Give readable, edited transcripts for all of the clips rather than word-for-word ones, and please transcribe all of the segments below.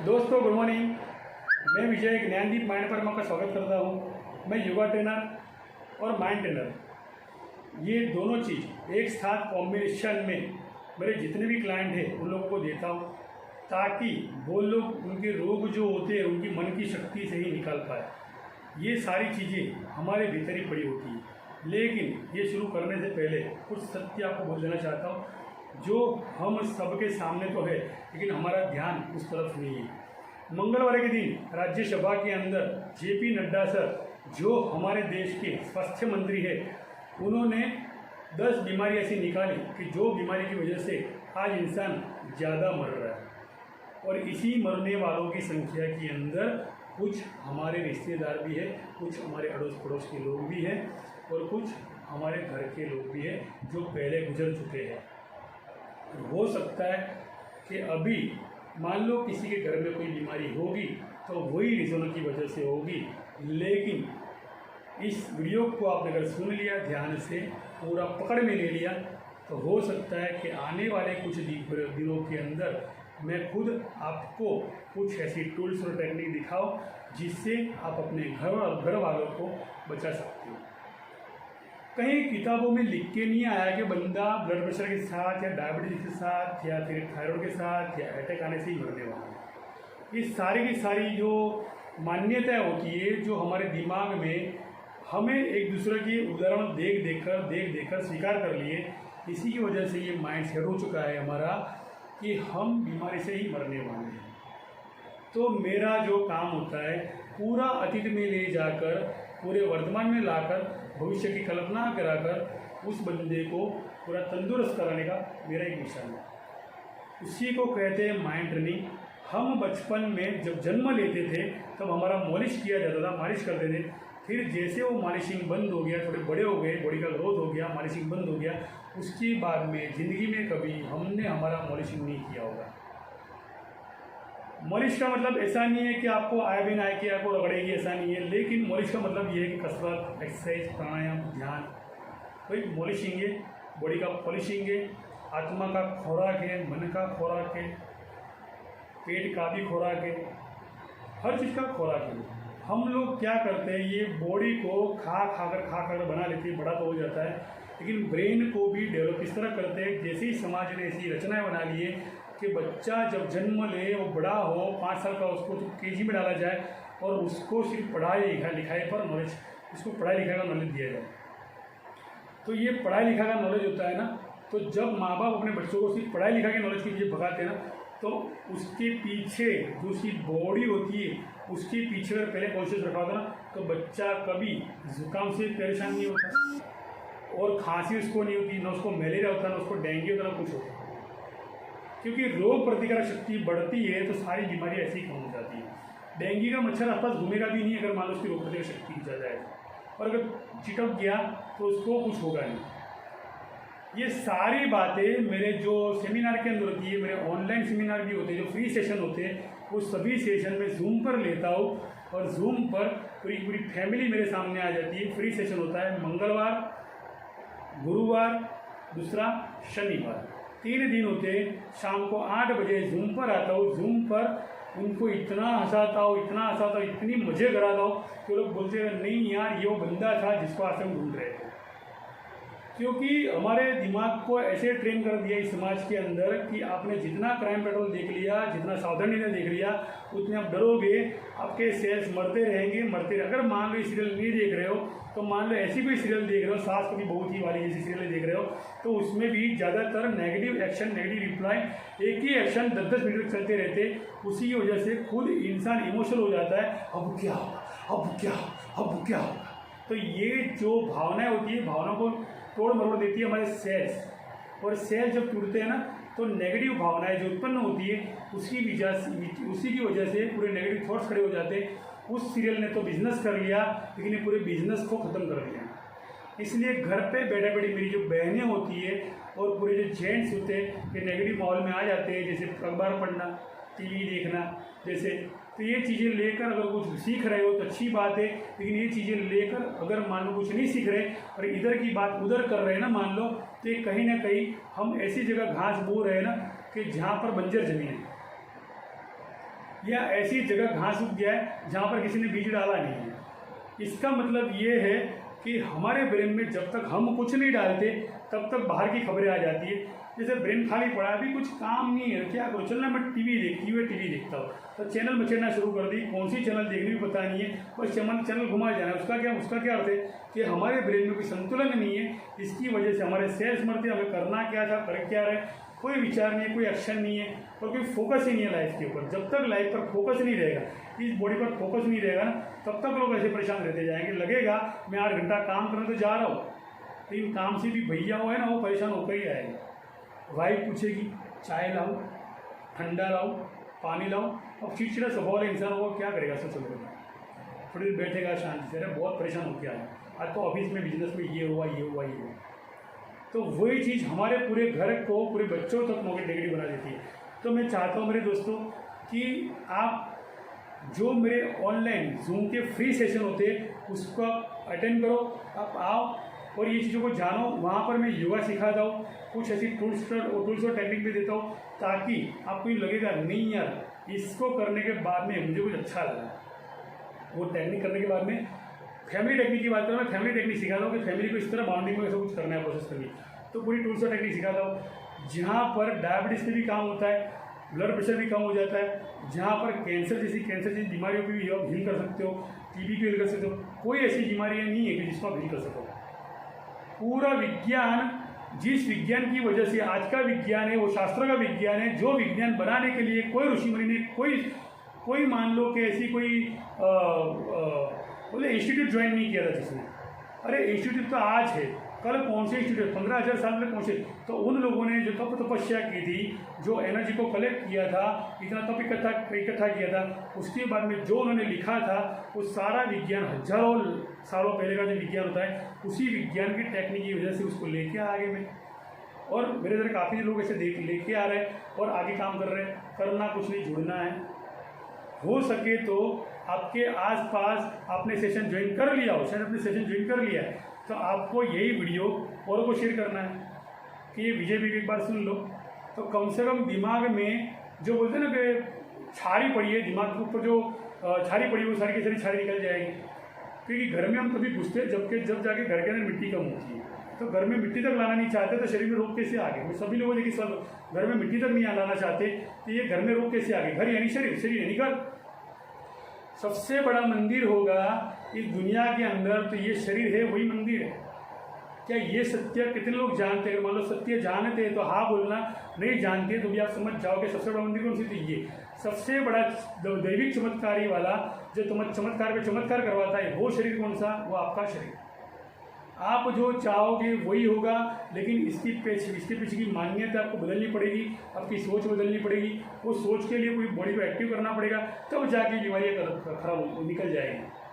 दोस्तों good morning. मैं विजय Gyandeep mind पर का स्वागत करता हूँ। मैं योगा ट्रेनर और माइंड ट्रेनर, ये दोनों चीज़ एक साथ कॉम्बिनेशन में मेरे जितने भी क्लाइंट हैं उन लोगों को देता हूँ, ताकि वो लोग उनके रोग जो होते हैं उनकी मन की शक्ति से ही निकाल पाए। ये सारी चीज़ें हमारे भीतर ही पड़ी होती है। लेकिन ये शुरू करने से पहले कुछ सत्य आपको बोल देना चाहता हूँ, जो हम सबके सामने तो है लेकिन हमारा ध्यान उस तरफ नहीं है। मंगलवार के दिन राज्यसभा के अंदर जेपी नड्डा सर, जो हमारे देश के स्वास्थ्य मंत्री है, उन्होंने 10 बीमारी ऐसी निकाली कि जो बीमारी की वजह से आज इंसान ज़्यादा मर रहा है। और इसी मरने वालों की संख्या के अंदर कुछ हमारे रिश्तेदार भी है, कुछ हमारे अड़ोस पड़ोस के लोग भी हैं और कुछ हमारे घर के लोग भी हैं जो पहले गुजर चुके हैं। हो सकता है कि अभी मान लो किसी के घर में कोई बीमारी होगी तो वही रीज़नों की वजह से होगी, लेकिन इस वीडियो को आपने अगर सुन लिया, ध्यान से पूरा पकड़ में ले लिया, तो हो सकता है कि आने वाले कुछ दिनों के अंदर मैं खुद आपको कुछ ऐसी टूल्स और टेक्निक दिखाऊं जिससे आप अपने घर वालों को बचा सकते हो। कहीं किताबों में लिख के नहीं आया कि बंदा ब्लड प्रेशर के साथ या डायबिटीज के साथ या फिर थायराइड के साथ या अटैक आने से ही मरने वाला है। ये सारी की सारी जो मान्यताएं होती है, जो हमारे दिमाग में हमें एक दूसरे की उदाहरण देख देख कर स्वीकार कर लिए, इसी की वजह से ये माइंड सेट हो चुका है हमारा कि हम बीमारी से ही मरने वाले हैं। तो मेरा जो काम होता है, पूरा अतीत में ले जाकर पूरे वर्तमान में लाकर भविष्य की कल्पना कराकर उस बंदे को पूरा तंदुरुस्त कराने का मेरा एक मिशन है। उसी को कहते हैं माइंड ट्रेनिंग। हम बचपन में जब जन्म लेते थे तब हमारा मालिश किया जाता था, मालिश करते थे। फिर जैसे वो मालिशिंग बंद हो गया, थोड़े बड़े हो गए, बॉडी का ग्रोथ हो गया, मालिशिंग बंद हो गया, उसके बाद में ज़िंदगी में कभी हमने हमारा मालिशिंग नहीं किया होगा। मालिश का मतलब ऐसा नहीं है कि आपको आए बिन आए कि आपको रगड़ेगी, ऐसा नहीं है। लेकिन मालिश का मतलब ये है कि कसरत, एक्सरसाइज, प्राणायाम, ध्यान, कोई मालिशिंग है, बॉडी का पॉलिशिंग है, आत्मा का खुराक है, मन का खुराक है, पेट का भी खुराक है, हर चीज़ का खुराक है। हम लोग क्या करते हैं, ये बॉडी को खा कर बना लेते हैं, बड़ा तो हो जाता है, लेकिन ब्रेन को भी डेवलप इस तरह करते हैं जैसे ही समाज ने ऐसी रचनाएं बना ली है कि बच्चा जब जन्म ले, वो बड़ा हो 5 साल का, उसको तो केजी में डाला जाए और उसको सिर्फ पढ़ाई लिखाई पर नॉलेज, उसको पढ़ाई लिखाई का नॉलेज दिया जाए। तो ये पढ़ाई लिखाई का नॉलेज होता है ना, तो जब माँ बाप अपने बच्चों को सिर्फ पढ़ाई लिखाई के नॉलेज के लिए भगाते हैं ना, तो उसके पीछे जो उसकी बॉडी होती है उसके पीछे अगर पहले कॉन्शियस रखा होता ना, तो बच्चा कभी जुकाम से परेशान नहीं होता और खांसी उसको नहीं होती, ना उसको मलेरिया होता, ना उसको डेंगू होता, ना कुछ होता। क्योंकि रोग प्रतिकारक शक्ति बढ़ती है तो सारी बीमारी ऐसे ही कम हो जाती है। डेंगू का मच्छर आसपास घूमेगा भी नहीं अगर मान लो उसकी रोग प्रतिकारक शक्ति ज़्यादा है, और अगर चिटक गया तो उसको कुछ होगा नहीं। ये सारी बातें मेरे जो सेमिनार के अंदर होती है, मेरे ऑनलाइन सेमिनार भी होते हैं, जो फ्री सेशन होते हैं, वो सभी सेशन में जूम पर लेता हूँ और जूम पर पूरी फैमिली मेरे सामने आ जाती है। फ्री सेशन होता है मंगलवार, गुरुवार, दूसरा शनिवार, 3 दिन होते हैं। शाम को 8 बजे जूम पर आता हूँ। जूम पर उनको इतना हंसाता हूँ, इतनी मज़े कराता हूँ कि लोग बोलते हैं नहीं यार, ये वो बंदा था जिसको आज हम ढूंढ रहे थे। क्योंकि हमारे दिमाग को ऐसे ट्रेन कर दिया इस समाज के अंदर कि आपने जितना क्राइम पेट्रोल देख लिया, जितना सावधानी ने देख लिया, उतने आप डरोगे, आपके सेल्स मरते रहेंगे। अगर मान लो ये सीरियल नहीं देख रहे हो, तो मान लो ऐसी कोई सीरियल देख रहे हो, सास कभी बहू थी वाली जैसी सीरियल देख रहे हो, तो उसमें भी ज़्यादातर नेगेटिव एक्शन, नेगेटिव रिप्लाई, एक ही एक्शन 10-10 मिनट तक चलते रहते। उसी की वजह से खुद इंसान इमोशनल हो जाता है, अब क्या होगा। तो ये जो भावनाएं होती है, भावनाओं को तोड़ मरोड़ देती है हमारे सेल्स, और सेल्स जब टूटते हैं ना, तो नेगेटिव भावनाएं जो उत्पन्न होती है उसी की वजह से पूरे नेगेटिव थॉट्स खड़े हो जाते हैं। उस सीरियल ने तो बिजनेस कर लिया, लेकिन ये पूरे बिजनेस को ख़त्म कर दिया। इसलिए घर पे बैठे बैठे मेरी जो बहनें होती है और पूरे जो जेंट्स होते हैं, ये नेगेटिव माहौल में आ जाते हैं, जैसे अखबार पढ़ना, टीवी देखना, जैसे, तो ये चीज़ें लेकर अगर कुछ सीख रहे हो तो अच्छी बात है। लेकिन ये चीज़ें लेकर अगर मान लो कुछ नहीं सीख रहे और इधर की बात उधर कर रहे हैं ना, मान लो, तो ये कहीं ना कहीं हम ऐसी जगह घास बो रहे हैं ना कि जहाँ पर बंजर जमीन है। या ऐसी जगह घास उग गया है जहाँ पर किसी ने बीज डाला नहीं है। इसका मतलब ये है कि हमारे ब्रेन में जब तक हम कुछ नहीं डालते तब तक बाहर की खबरें आ जाती है। जैसे ब्रेन खाली पड़ा है, अभी कुछ काम नहीं है, क्या करो, चलना मैं टीवी देखता हूँ, तो चैनल मचेड़ना शुरू कर दी, कौन सी चैनल देखनी भी पता नहीं है, बस चैनल घुमाया जाना है। उसका क्या अर्थ है कि हमारे ब्रेन में कोई संतुलन नहीं है। इसकी वजह से हमारे सेल्स मरते, हमें करना क्या था, कर क्या रहे, कोई विचार नहीं है, कोई एक्शन नहीं है और कोई फोकस ही नहीं है लाइफ के ऊपर। जब तक लाइफ पर फोकस नहीं रहेगा, इस बॉडी पर फोकस नहीं रहेगा ना, तब तक लोग ऐसे परेशान रहते जाएंगे। लगेगा मैं 8 घंटा काम करने तो जा रहा हूँ, लेकिन काम से भी भैया हुआ है ना, वो परेशान होकर ही आएगा। वाइफ पूछेगी चाय लाऊं, ठंडा लाऊं, पानी लाऊं, अब चिड़चिड़ा स्वभाव वाला इंसान होगा, क्या करेगा? सोचो, थोड़ी देर बैठेगा शांति से, अरे बहुत परेशान होकर आया, आज तो ऑफिस में बिजनेस में ये हुआ। तो वही चीज़ हमारे पूरे घर को, पूरे बच्चों तक नेगेटिव बना देती है। तो मैं चाहता हूँ मेरे दोस्तों कि आप जो मेरे ऑनलाइन जूम के फ्री सेशन होते हैं उसको आप अटेंड करो, आप आओ और ये चीज़ों को जानो। वहाँ पर मैं योगा सिखाता हूँ, कुछ ऐसी टूल्स और टेक्निक भी देता हूँ, ताकि आपको ये लगेगा नहीं यार इसको करने के बाद में मुझे कुछ अच्छा लगा। वो टेक्निक करने के बाद में फैमिली टेक्निक की बात करूँ, मैं फैमिली टेक्निक सिखाता हूँ कि फैमिली को इस तरह बाउंडिंग में ऐसा कुछ करना है, प्रोसेस करनी, तो पूरी टूल्स और टेक्निक सिखाता हूँ। जहाँ पर डायबिटीज़ पे भी काम होता है, ब्लड प्रेशर भी कम हो जाता है, जहाँ पर कैंसर जैसी बीमारियों पर भी आप हील कर सकते हो, टीबी को हील कर सकते हो। कोई ऐसी बीमारियाँ नहीं है कि जिसको आप हील कर सको। पूरा विज्ञान, जिस विज्ञान की वजह से आज का विज्ञान है वो शास्त्रों का विज्ञान है, जो विज्ञान बनाने के लिए कोई ऋषि मुनि ने कोई मान लो कि ऐसी कोई बोले इंस्टीट्यूट ज्वाइन नहीं किया था जिसने। अरे इंस्टीट्यूट तो आज है, कल कौन से इंस्टीट्यूट 15,000 साल में पहुँचे। तो उन लोगों ने जो तपस्या की थी, जो एनर्जी को कलेक्ट किया था, इतना तप इकट्ठा किया था, उसके बाद में जो उन्होंने लिखा था वो सारा विज्ञान हजारों सालों पहले का जो विज्ञान होता है, उसी विज्ञान की टेक्निक की वजह से उसको लेके आगे में। और मेरे इधर काफ़ी लोग ऐसे लेके आ रहे हैं और आगे काम कर रहे हैं। करना कुछ नहीं, जुड़ना है। हो सके तो आपके आसपास आपने सेशन ज्वाइन कर लिया हो, शायद आपने सेशन ज्वाइन कर लिया है, तो आपको यही वीडियो औरों को शेयर करना है कि ये विजय भी एक बार सुन लो। तो कम से कम दिमाग में जो बोलते हैं ना कि छारी पड़ी है, दिमाग के ऊपर जो छारी पड़ी है वो सारी की सारी छारी निकल जाएगी। क्योंकि घर में हम तभी घुसते हैं जब जाके घर के अंदर मिट्टी कम होती है। तो घर में मिट्टी तक लाना नहीं चाहते तो शरीर में रोग कैसे आ गए? सभी लोगों ने सब घर में मिट्टी तक नहीं लाना चाहते, तो ये घर में रोग कैसे आ गए? घर यानी शरीर यानी घर। सबसे बड़ा मंदिर होगा इस दुनिया के अंदर, तो ये शरीर है, वही मंदिर है। क्या ये सत्य कितने लोग जानते हैं? मान लो सत्य जानते हैं तो हाँ बोलना, नहीं जानते तो भी आप समझ जाओ कि सबसे बड़ा मंदिर कौन सी? तो ये सबसे बड़ा दैविक चमत्कारी वाला जो चमत्कार पे चमत्कार करवाता है, वो शरीर कौन सा? वो आपका शरीर। आप जो चाहोगे वही होगा, लेकिन इसके पीछे की मान्यता आपको बदलनी पड़ेगी, आपकी सोच बदलनी पड़ेगी। वो सोच के लिए पूरी बॉडी को एक्टिव करना पड़ेगा, तब जाके बीमारियाँ खराब निकल जाएगी।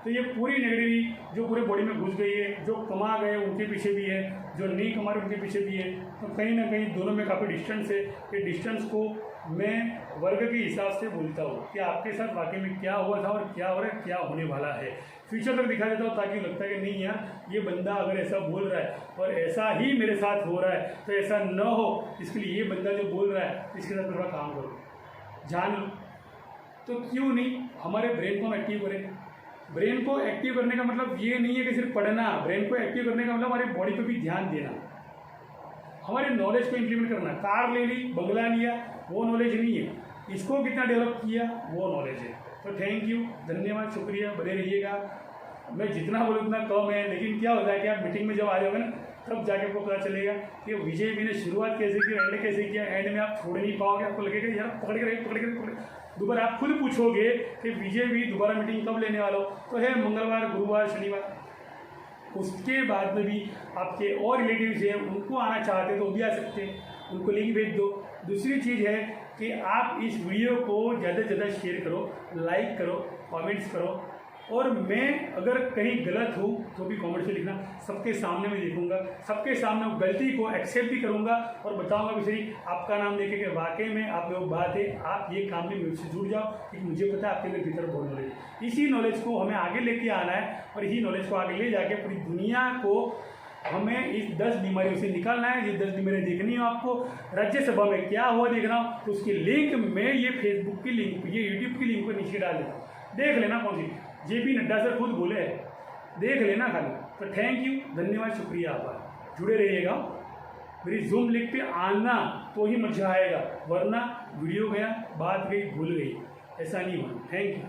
तो ये पूरी नेगेटिविटी जो पूरे बॉडी में घुस गई है, जो कमा गए उनके पीछे भी है, जो नहीं कमा रहे उनके पीछे भी है। तो कहीं ना कहीं दोनों में काफ़ी डिस्टेंस है। ये डिस्टेंस को मैं वर्ग के हिसाब से बोलता हूँ कि आपके साथ वाकई में क्या हुआ था और क्या हो रहा है, क्या होने वाला है। फ्यूचर तक दिखा देता हूँ ताकि लगता है कि नहीं यार ये बंदा अगर ऐसा बोल रहा है और ऐसा ही मेरे साथ हो रहा है तो ऐसा न हो, इसके लिए ये बंदा जो बोल रहा है इसके साथ थोड़ा काम करो, जान लो। तो क्यों नहीं हमारे ब्रेन को हम एक्टिव करें। ब्रेन को एक्टिव करने का मतलब ये नहीं है कि सिर्फ पढ़ना। ब्रेन को एक्टिव करने का मतलब हमारी बॉडी पे भी ध्यान देना, हमारे नॉलेज को इम्प्लीमेंट करना। कार ले ली, बंगला लिया, वो नॉलेज नहीं है। इसको कितना डेवलप किया वो नॉलेज है। तो थैंक यू, धन्यवाद, शुक्रिया, बने रहिएगा। मैं जितना बोलूँ उतना कम है, लेकिन क्या होता है कि आप मीटिंग में जब आ जाओगे ना तब जाके आपको पता चलेगा कि विजय भी ने शुरुआत कैसे की, एंड कैसे किया। एंड में आप छोड़ नहीं पाओगे, आपको लगेगा यार पकड़ के दोबारा आप खुद पूछोगे कि विजय भी दोबारा मीटिंग कब लेने वाला हो, तो है मंगलवार, गुरुवार, शनिवार। उसके बाद में भी आपके और रिलेटिव्स हैं, उनको आना चाहते तो वो भी आ सकते हैं, उनको लिंक भेज दो। दूसरी चीज़ है कि आप इस वीडियो को ज़्यादा से ज़्यादा शेयर करो, लाइक करो, कमेंट्स करो। और मैं अगर कहीं गलत हूँ तो भी कमेंट से लिखना, सबके सामने मैं देखूंगा, सबके सामने गलती को एक्सेप्ट भी करूंगा और बताऊंगा भी सही आपका नाम लेके कि वाकई में आप लोग बात है, आप ये काम में मुझसे जुड़ जाओ, क्योंकि मुझे पता है आपके अंदर भीतर बहुत नॉलेज है। इसी नॉलेज को हमें आगे लेके आना है और इसी नॉलेज को आगे ले जाके पूरी दुनिया को हमें इस 10 बीमारियों से निकालना है। ये 10 बीमारियाँ देखनी हो आपको, राज्यसभा में क्या हुआ देखना हो, तो उसकी लिंक में ये फेसबुक की लिंक, ये यूट्यूब की लिंक पर नीचे डाल देना, देख लेना कौन सी। JP नड्डा सर खुद बोले हैं, देख लेना खाली। तो थैंक यू, धन्यवाद, शुक्रिया, आभार। जुड़े रहिएगा, मेरी जूम लिंक पे आना तो ही मजा आएगा, वरना वीडियो गया, बात गई, भूल गई, ऐसा नहीं होना। Thank you.